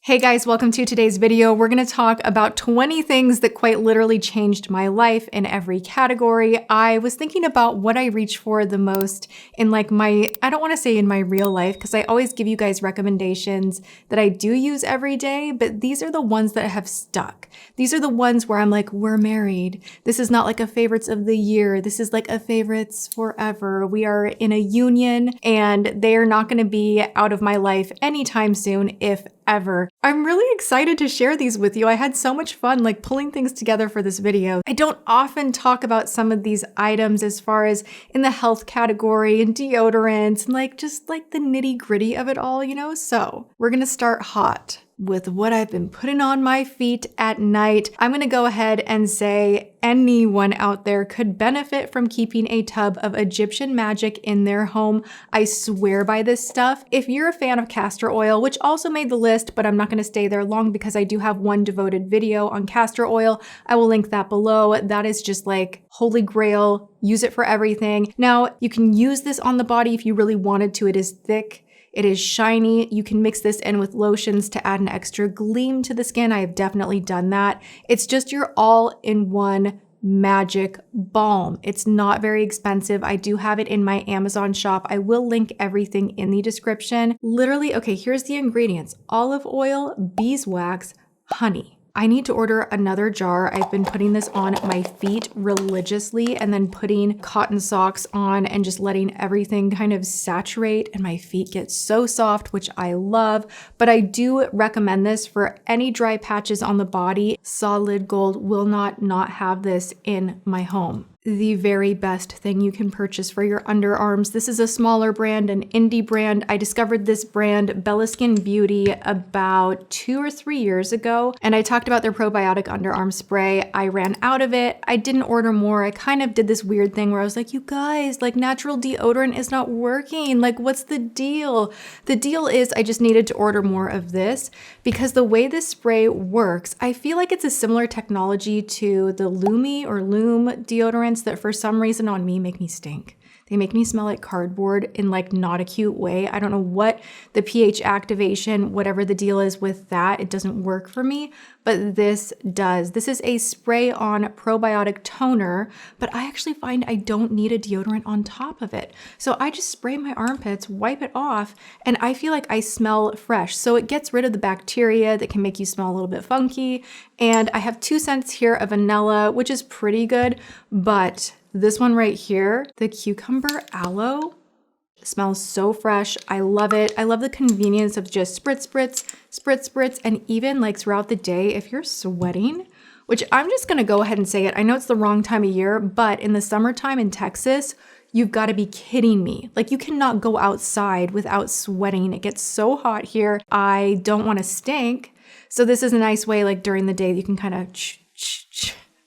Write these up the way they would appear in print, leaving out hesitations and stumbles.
Hey guys, welcome to today's video. We're going to talk about 20 things that quite literally changed my life in every category. I was thinking about what I reach for the most in I don't want to say in my real life, because I always give you guys recommendations that I do use every day, but these are the ones that have stuck. These are the ones where I'm like, we're married. This is not like a favorites of the year. This is like a favorites forever. We are in a union and they are not going to be out of my life anytime soon, if ever. I'm really excited to share these with you. I had so much fun pulling things together for this video. I don't often talk about some of these items as far as in the health category and deodorants and just the nitty gritty of it all, So we're gonna start hot with what I've been putting on my feet at night. I'm gonna go ahead and say anyone out there could benefit from keeping a tub of Egyptian magic in their home. I swear by this stuff. If you're a fan of castor oil, which also made the list, but I'm not gonna stay there long because I do have one devoted video on castor oil. I will link that below. That is just holy grail. Use it for everything. Now, you can use this on the body if you really wanted to. It is thick. It is shiny. You can mix this in with lotions to add an extra gleam to the skin. I have definitely done that. It's just your all-in-one magic balm. It's not very expensive. I do have it in my Amazon shop. I will link everything in the description. Literally, okay, here's the ingredients: olive oil, beeswax, honey. I need to order another jar. I've been putting this on my feet religiously and then putting cotton socks on and just letting everything kind of saturate, and my feet get so soft, which I love. But I do recommend this for any dry patches on the body. Solid Gold will not have this in my home. The very best thing you can purchase for your underarms. This is a smaller brand, an indie brand. I discovered this brand, Bella Skin Beauty, about 2 or 3 years ago, and I talked about their probiotic underarm spray. I ran out of it. I didn't order more. I kind of did this weird thing where I was like, you guys, natural deodorant is not working. What's the deal? The deal is I just needed to order more of this because the way this spray works, I feel like it's a similar technology to the Lumi or Lume deodorant that for some reason on me make me stink. They make me smell like cardboard in not a cute way. I don't know what the pH activation, whatever the deal is with that, it doesn't work for me, but this does. This is a spray-on probiotic toner, but I actually find I don't need a deodorant on top of it. So I just spray my armpits, wipe it off, and I feel like I smell fresh. So it gets rid of the bacteria that can make you smell a little bit funky. And I have 2 scents here of vanilla, which is pretty good, but this one right here, the cucumber aloe, smells so fresh. I love it. I love the convenience of just spritz, spritz, spritz, spritz. And even throughout the day, if you're sweating, which I'm just gonna go ahead and say it. I know it's the wrong time of year, but in the summertime in Texas, you've got to be kidding me. You cannot go outside without sweating. It gets so hot here. I don't want to stink. So this is a nice way, during the day, you can kind of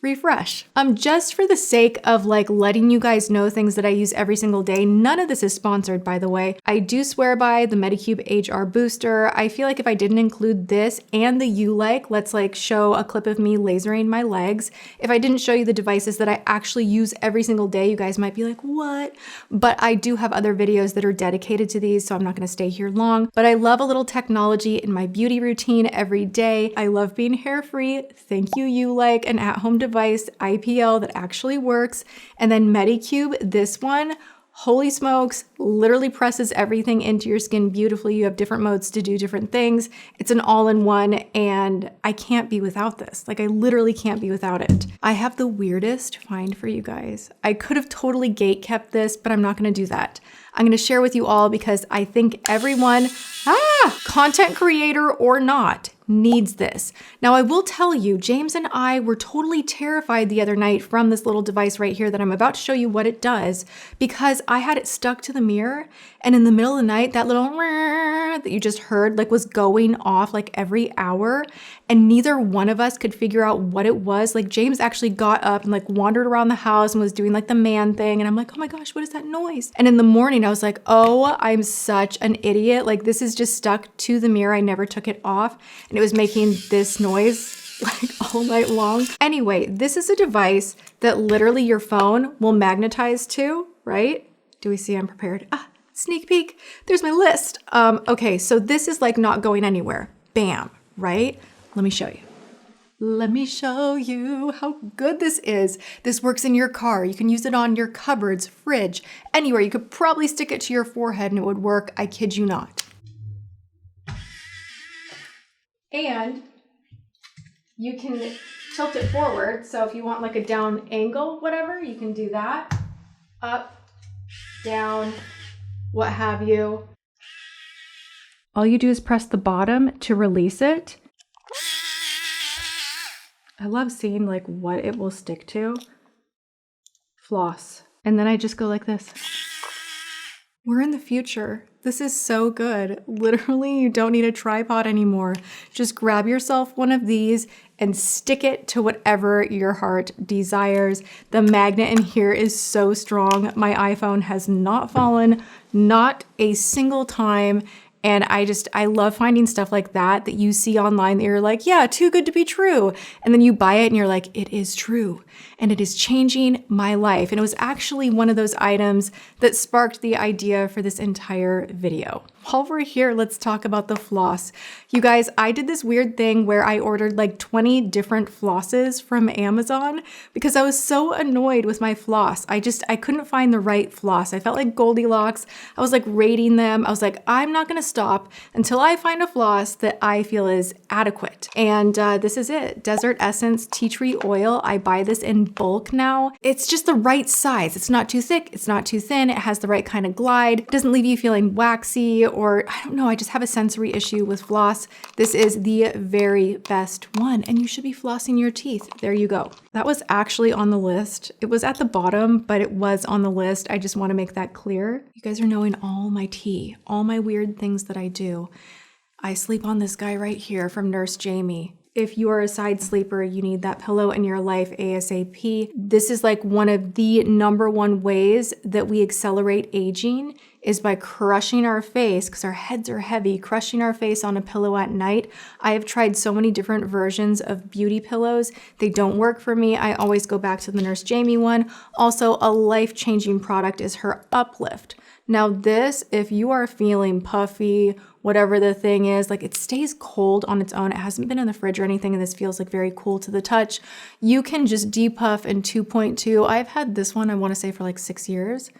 refresh. Just for the sake of letting you guys know things that I use every single day. None of this is sponsored, by the way. I do swear by the Medicube HR booster. I feel like if I didn't include this and the Ulike, let's show a clip of me lasering my legs. If I didn't show you the devices that I actually use every single day, you guys might be like, what? But I do have other videos that are dedicated to these, so I'm not gonna stay here long. But I love a little technology in my beauty routine every day. I love being hair-free. Thank you, Ulike, an at-home device, IPL that actually works. And then Medicube, this one, holy smokes, literally presses everything into your skin beautifully. You have different modes to do different things. It's an all-in-one, and I can't be without this. I literally can't be without it. I have the weirdest find for you guys. I could have totally gate kept this, but I'm not gonna do that. I'm gonna share with you all because I think everyone, content creator or not, needs this. Now, I will tell you, James and I were totally terrified the other night from this little device right here that I'm about to show you what it does, because I had it stuck to the mirror, and in the middle of the night, that little that you just heard was going off every hour, and neither one of us could figure out what it was. James actually got up and wandered around the house and was doing the man thing, and I'm like, oh my gosh, what is that noise? And in the morning, I was like, oh, I'm such an idiot. This is just stuck to the mirror. I never took it off, and it was making this noise all night long. Anyway, this is a device that literally your phone will magnetize to, right? Do we see I'm prepared? Sneak peek. There's my list. Okay, so this is not going anywhere. Bam, right? Let me show you. Let me show you how good this is. This works in your car. You can use it on your cupboards, fridge, anywhere. You could probably stick it to your forehead and it would work. I kid you not. And you can tilt it forward. So if you want like a down angle, whatever, you can do that. Up, down, what have you. All you do is press the bottom to release it. I love seeing like what it will stick to. Floss. And then I just go like this. We're in the future. This is so good. Literally, you don't need a tripod anymore. Just grab yourself one of these and stick it to whatever your heart desires. The magnet in here is so strong. My iPhone has not fallen, not a single time. And I love finding stuff like that you see online that you're like, yeah, too good to be true. And then you buy it and you're like, it is true. And it is changing my life. And it was actually one of those items that sparked the idea for this entire video. While we're here, let's talk about the floss. You guys, I did this weird thing where I ordered like 20 different flosses from Amazon because I was so annoyed with my floss. I couldn't find the right floss. I felt like Goldilocks. I was like rating them. I was like, I'm not gonna stop until I find a floss that I feel is adequate. And this is it. Desert Essence Tea Tree Oil. I buy this in bulk now. It's just the right size. It's not too thick. It's not too thin. It has the right kind of glide. It doesn't leave you feeling waxy or I don't know. I just have a sensory issue with floss. This is the very best one and you should be flossing your teeth. There you go. That was actually on the list. It was at the bottom, but it was on the list. I just want to make that clear. You guys are knowing all my tea, all my weird things that I do. I sleep on this guy right here from Nurse Jamie. If you are a side sleeper, you need that pillow in your life ASAP. This is like one of the #1 ways that we accelerate aging is by crushing our face, because our heads are heavy, crushing our face on a pillow at night. I have tried so many different versions of beauty pillows. They don't work for me. I always go back to the Nurse Jamie one. Also, a life-changing product is her UpLift. Now this, if you are feeling puffy, whatever the thing is, like it stays cold on its own. It hasn't been in the fridge or anything, and this feels like very cool to the touch. You can just depuff in 2.2. I've had this one, I want to say for like 6 years.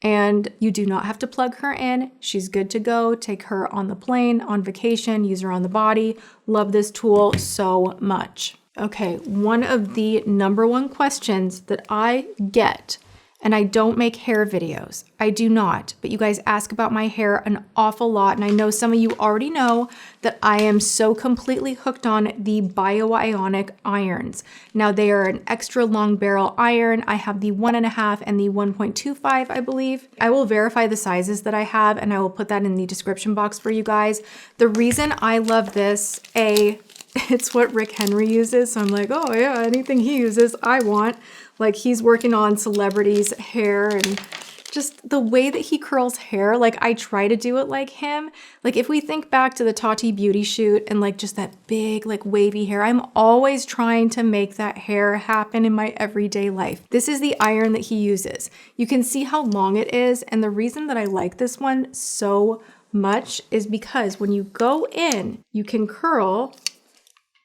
And you do not have to plug her in. She's good to go. Take her on the plane, on vacation, use her on the body. Love this tool so much. Okay, one of the #1 questions that I get, and I don't make hair videos. I do not, but you guys ask about my hair an awful lot. And I know some of you already know that I am so completely hooked on the Ionic irons. Now they are an extra long barrel iron. I have the 1.5 and the 1.25, I believe. I will verify the sizes that I have and I will put that in the description box for you guys. The reason I love this, it's what Rick Henry uses. So I'm like, oh yeah, anything he uses, I want. Like he's working on celebrities' hair and just the way that he curls hair. Like I try to do it like him. Like if we think back to the Tati beauty shoot and like just that big like wavy hair, I'm always trying to make that hair happen in my everyday life. This is the iron that he uses. You can see how long it is. And the reason that I like this one so much is because when you go in, you can curl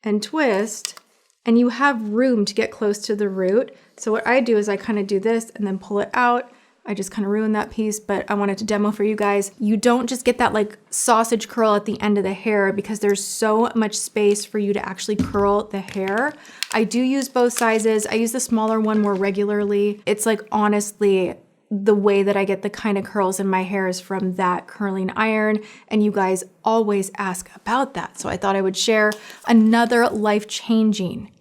and twist and you have room to get close to the root. So what I do is I kind of do this and then pull it out. I just kind of ruined that piece, but I wanted to demo for you guys. You don't just get that like sausage curl at the end of the hair because there's so much space for you to actually curl the hair. I do use both sizes. I use the smaller one more regularly. It's like honestly, the way that I get the kind of curls in my hair is from that curling iron, and you guys always ask about that. So I thought I would share another life-changing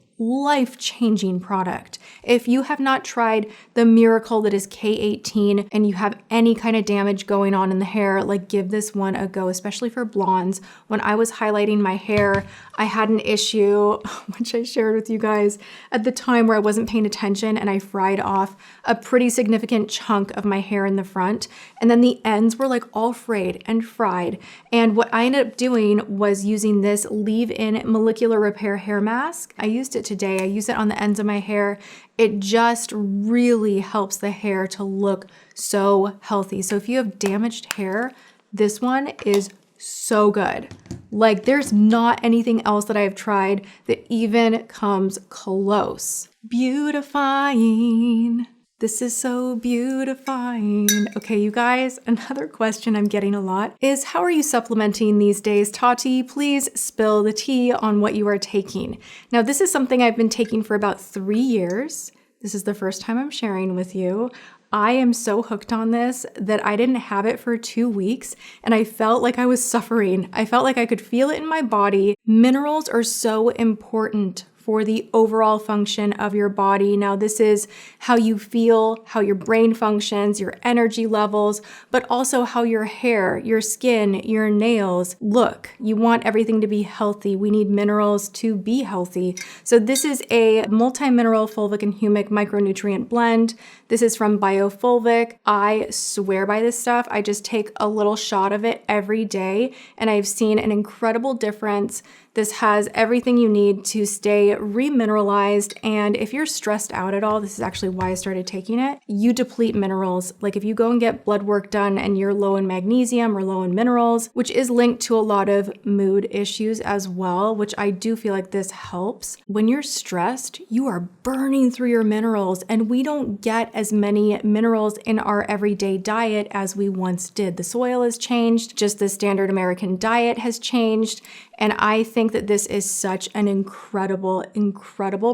product. If you have not tried the miracle that is K18 and you have any kind of damage going on in the hair, like give this one a go, especially for blondes. When I was highlighting my hair, I had an issue, which I shared with you guys at the time where I wasn't paying attention and I fried off a pretty significant chunk of my hair in the front. And then the ends were like all frayed and fried. And what I ended up doing was using this leave-in molecular repair hair mask. I used it today. I use it on the ends of my hair. It just really helps the hair to look so healthy. So if you have damaged hair, this one is so good. Like there's not anything else that I've tried that even comes close. Beautifying. This is so beautifying. Okay, you guys, another question I'm getting a lot is how are you supplementing these days? Tati, please spill the tea on what you are taking. Now, this is something I've been taking for about 3 years. This is the first time I'm sharing with you. I am so hooked on this that I didn't have it for 2 weeks and I felt like I was suffering. I felt like I could feel it in my body. Minerals are so important for the overall function of your body. Now, this is how you feel, how your brain functions, your energy levels, but also how your hair, your skin, your nails look. You want everything to be healthy. We need minerals to be healthy. So this is a MultiMineral Fulvic and Humic micronutrient blend. This is from Biofulvic. I swear by this stuff. I just take a little shot of it every day and I've seen an incredible difference. This has everything you need to stay remineralized, and if you're stressed out at all, this is actually why I started taking it, you deplete minerals. Like if you go and get blood work done and you're low in magnesium or low in minerals, which is linked to a lot of mood issues as well, which I do feel like this helps. When you're stressed, you are burning through your minerals, and we don't get as many minerals in our everyday diet as we once did. The soil has changed, just the standard American diet has changed, and I think that this is such an incredible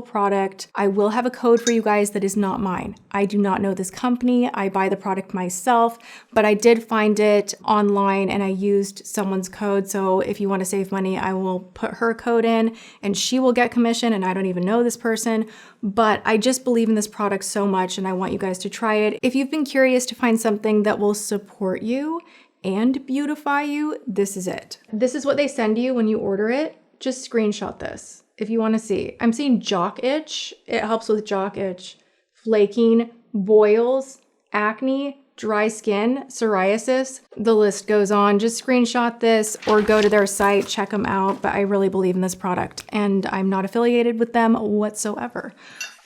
product. I will have a code for you guys that is not mine. I do not know this company. I buy the product myself, but I did find it online and I used someone's code. So if you want to save money, I will put her code in and she will get commission, and I don't even know this person, but I just believe in this product so much and I want you guys to try it. If you've been curious to find something that will support you and beautify you, this is it. This is what they send you when you order it. Just screenshot this if you want to see. I'm seeing jock itch. It helps with jock itch, flaking, boils, acne, dry skin, psoriasis. The list goes on. Just screenshot this or go to their site, check them out. But I really believe in this product and I'm not affiliated with them whatsoever.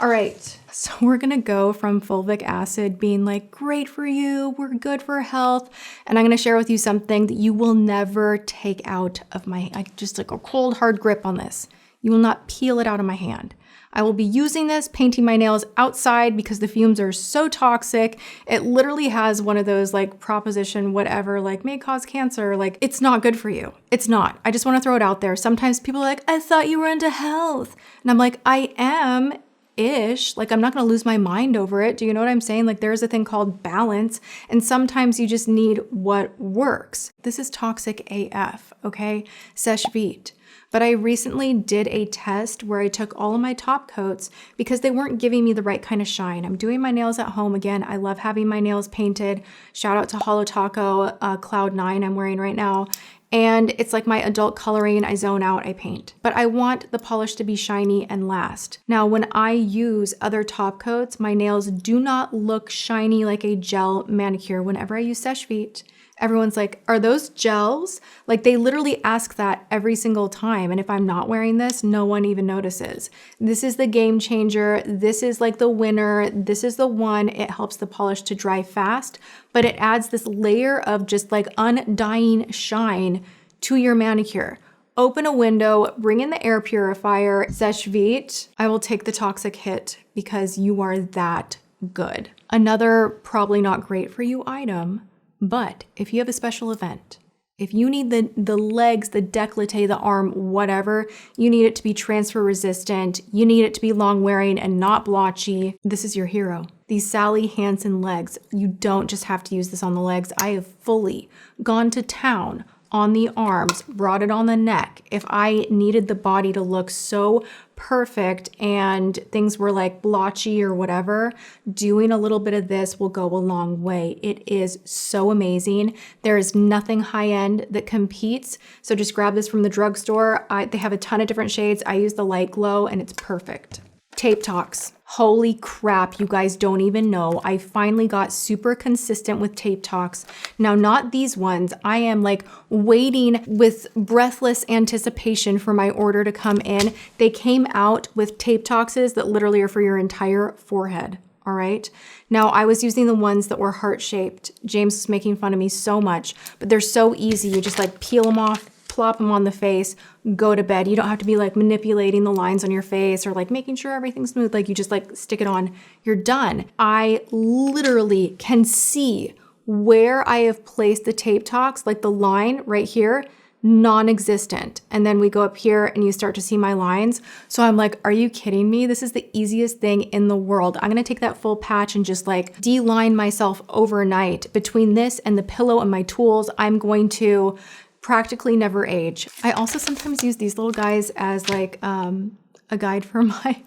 All right, so we're gonna go from fulvic acid being like great for you, we're good for health, and I'm gonna share with you something that you will never take out of just like a cold hard grip on this. You will not peel it out of my hand. I will be using this, painting my nails outside because the fumes are so toxic. It literally has one of those like proposition whatever, like may cause cancer. Like it's not good for you. It's not. I just wanna throw it out there. Sometimes people are like, I thought you were into health. And I'm like, I am. Ish, like I'm not gonna lose my mind over it. Do you know what I'm saying? Like there's a thing called balance, and sometimes you just need what works. This is toxic AF, okay? Seche Vite. But I recently did a test where I took all of my top coats because they weren't giving me the right kind of shine. I'm doing my nails at home again. I love having my nails painted. Shout out to Holo Taco Cloud 9 I'm wearing right now. And it's like my adult coloring, I zone out, I paint. But I want the polish to be shiny and last. Now, when I use other top coats, my nails do not look shiny like a gel manicure. Whenever I use Seche Vite, everyone's like, are those gels? Like they literally ask that every single time. And if I'm not wearing this, no one even notices. This is the game changer. This is like the winner. This is the one. It helps the polish to dry fast, but it adds this layer of just like undying shine to your manicure. Open a window, bring in the air purifier, Seche Vite. I will take the toxic hit because you are that good. Another probably not great for you item, but if you have a special event, if you need the legs, the décolleté, the arm, whatever, you need it to be transfer resistant, you need it to be long wearing and not blotchy, this is your hero. These Sally Hansen legs, you don't just have to use this on the legs. I have fully gone to town on the arms, brought it on the neck. If I needed the body to look so perfect and things were like blotchy or whatever, doing a little bit of this will go a long way. It is so amazing. There is nothing high end that competes. So just grab this from the drugstore. They have a ton of different shades. I use the light glow and it's perfect. Tapetox. Holy crap, you guys don't even know. I finally got super consistent with Tapetox. Now, not these ones. I am like waiting with breathless anticipation for my order to come in. They came out with Tapetoxes that literally are for your entire forehead. all right? Now, I was using the ones that were heart-shaped. James was making fun of me so much, but they're so easy. You just like peel them off, plop them on the face, go to bed. You don't have to be like manipulating the lines on your face or like making sure everything's smooth. Like you just like stick it on, you're done. I literally can see where I have placed the Tapetox, like the line right here, non-existent. And then we go up here and you start to see my lines. So I'm like, are you kidding me? This is the easiest thing in the world. I'm gonna take that full patch and just like de-line myself overnight. Between this and the pillow and my tools, I'm going to practically never age. I also sometimes use these little guys as like a guide for my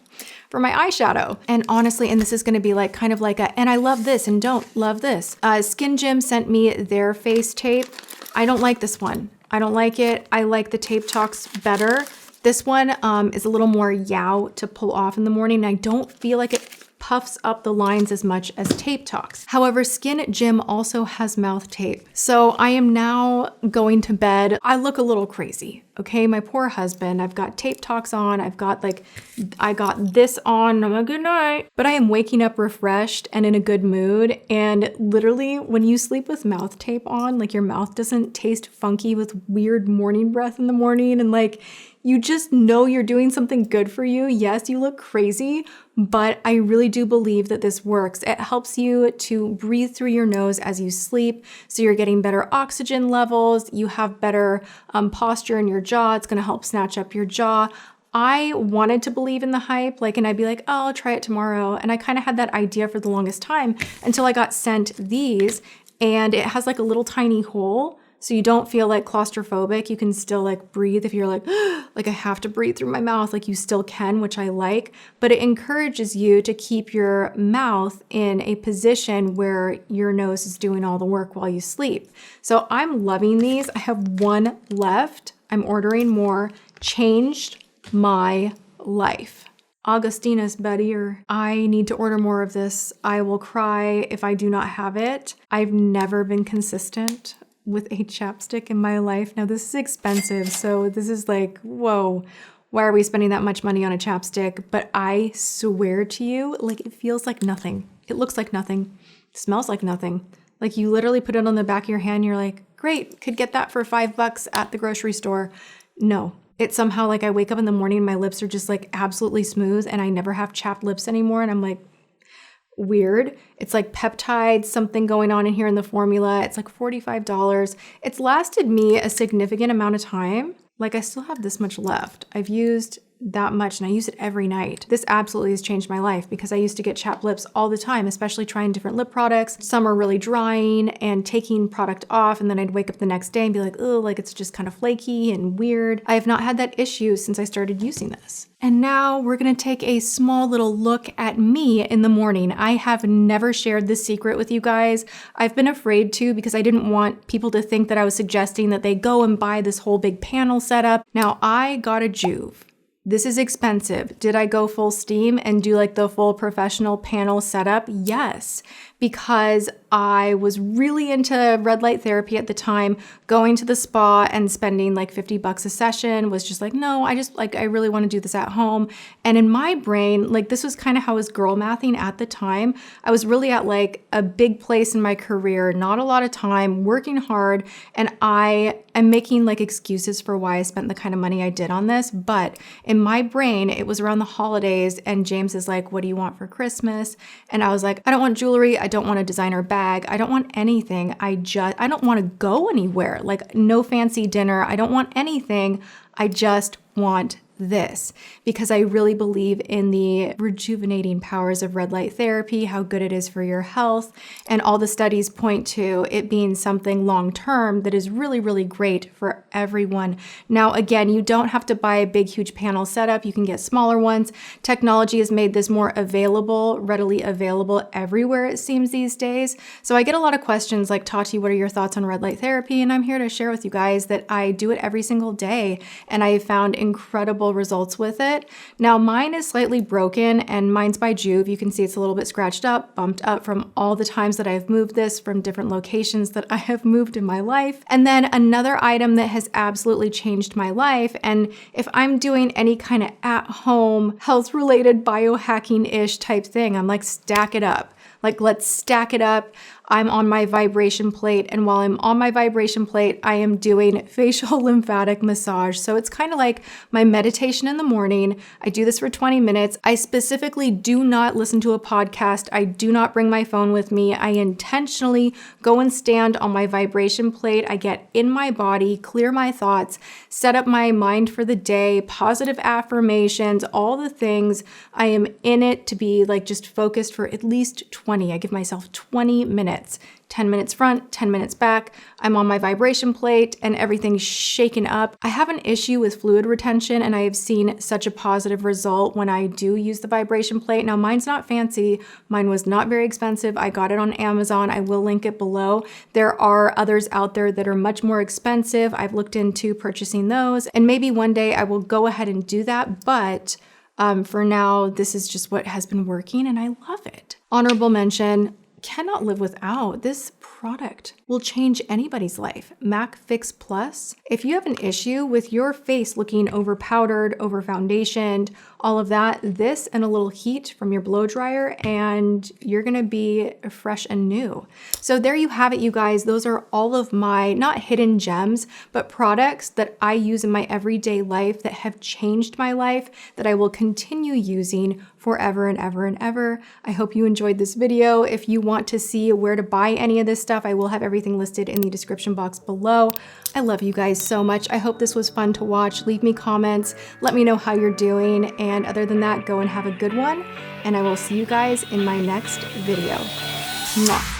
eyeshadow. And honestly, and this is gonna be like kind of like a, and I love this and don't love this. Skin Gym sent me their face tape. I don't like this one. I don't like it. I like the Tapetox better. This one is a little more yow to pull off in the morning. And I don't feel like it puffs up the lines as much as Tapetox. However, Skin Gym also has mouth tape. So I am now going to bed. I look a little crazy, okay? My poor husband, I've got Tapetox on. I got this on. I'm like, good night. But I am waking up refreshed and in a good mood. And literally when you sleep with mouth tape on, like your mouth doesn't taste funky with weird morning breath in the morning. And like, you just know you're doing something good for you. Yes, you look crazy, but I really do believe that this works. It helps you to breathe through your nose as you sleep, so you're getting better oxygen levels, you have better posture in your jaw. It's gonna help snatch up your jaw. I wanted to believe in the hype, and I'd be like, oh, I'll try it tomorrow. And I kind of had that idea for the longest time until I got sent these, and it has like a little tiny hole. So you don't feel like claustrophobic. You can still like breathe if you're like I have to breathe through my mouth, like you still can, which I like, but it encourages you to keep your mouth in a position where your nose is doing all the work while you sleep. So I'm loving these. I have one left. I'm ordering more. Changed my life. Augustina's buddy, or I need to order more of this. I will cry if I do not have it. I've never been consistent with a chapstick in my life. Now this is expensive, so this is like, whoa, why are we spending that much money on a chapstick? But I swear to you, like it feels like nothing. It looks like nothing. It smells like nothing. Like you literally put it on the back of your hand, you're like, great, could get that for $5 at the grocery store. No, it's somehow like I wake up in the morning and my lips are just like absolutely smooth and I never have chapped lips anymore. And I'm like, weird. It's like peptides, something going on in here in the formula. It's like $45. It's lasted me a significant amount of time. Like I still have this much left. I've used that much and I use it every night. This absolutely has changed my life because I used to get chapped lips all the time, especially trying different lip products. Some are really drying and taking product off, and then I'd wake up the next day and be like, oh, like it's just kind of flaky and weird. I have not had that issue since I started using this. And now we're gonna take a small little look at me in the morning. I have never shared this secret with you guys. I've been afraid to because I didn't want people to think that I was suggesting that they go and buy this whole big panel setup. Now I got a Juve. This is expensive. Did I go full steam and do like the full professional panel setup? Yes, because I was really into red light therapy at the time. Going to the spa and spending like $50 a session was just like, no, I really want to do this at home. And in my brain, like this was kind of how I was girl mathing at the time. I was really at like a big place in my career, not a lot of time, working hard, and I am making like excuses for why I spent the kind of money I did on this. But in my brain, it was around the holidays and James is like, what do you want for Christmas? And I was like, I don't want jewelry. I don't want a designer bag. I don't want anything. I don't want to go anywhere. Like no fancy dinner. I don't want anything. I just want this because I really believe in the rejuvenating powers of red light therapy, how good it is for your health, and all the studies point to it being something long-term that is really, really great for everyone. Now, again, you don't have to buy a big, huge panel setup. You can get smaller ones. Technology has made this more available, readily available everywhere, it seems these days. So I get a lot of questions like, Tati, what are your thoughts on red light therapy? And I'm here to share with you guys that I do it every single day, and I have found incredible incredible results with it. Now mine is slightly broken and mine's by Juve. You can see it's a little bit scratched up, bumped up from all the times that I've moved this from different locations that I have moved in my life. And then another item that has absolutely changed my life, and if I'm doing any kind of at-home health-related biohacking-ish type thing, I'm like, stack it up. Like, let's stack it up. I'm on my vibration plate, and while I'm on my vibration plate, I am doing facial lymphatic massage. So it's kind of like my meditation in the morning. I do this for 20 minutes. I specifically do not listen to a podcast. I do not bring my phone with me. I intentionally go and stand on my vibration plate. I get in my body, clear my thoughts, set up my mind for the day, positive affirmations, all the things. I am in it to be like just focused for at least 20. I give myself 20 minutes. 10 minutes front, 10 minutes back. I'm on my vibration plate and everything's shaken up. I have an issue with fluid retention, and I have seen such a positive result when I do use the vibration plate. Now mine's not fancy. Mine was not very expensive. I got it on Amazon. I will link it below. There are others out there that are much more expensive. I've looked into purchasing those, and maybe one day I will go ahead and do that. But for now, this is just what has been working and I love it. Honorable mention, cannot live without. This product will change anybody's life. MAC Fix Plus. If you have an issue with your face looking over powdered, over foundationed, all of that, this and a little heat from your blow dryer, and you're gonna be fresh and new. So there you have it, you guys. Those are all of my, not hidden gems, but products that I use in my everyday life that have changed my life, that I will continue using forever and ever and ever. I hope you enjoyed this video. If you want to see where to buy any of this stuff, I will have everything listed in the description box below. I love you guys so much. I hope this was fun to watch. Leave me comments. Let me know how you're doing. And other than that, go and have a good one. And I will see you guys in my next video. Mwah.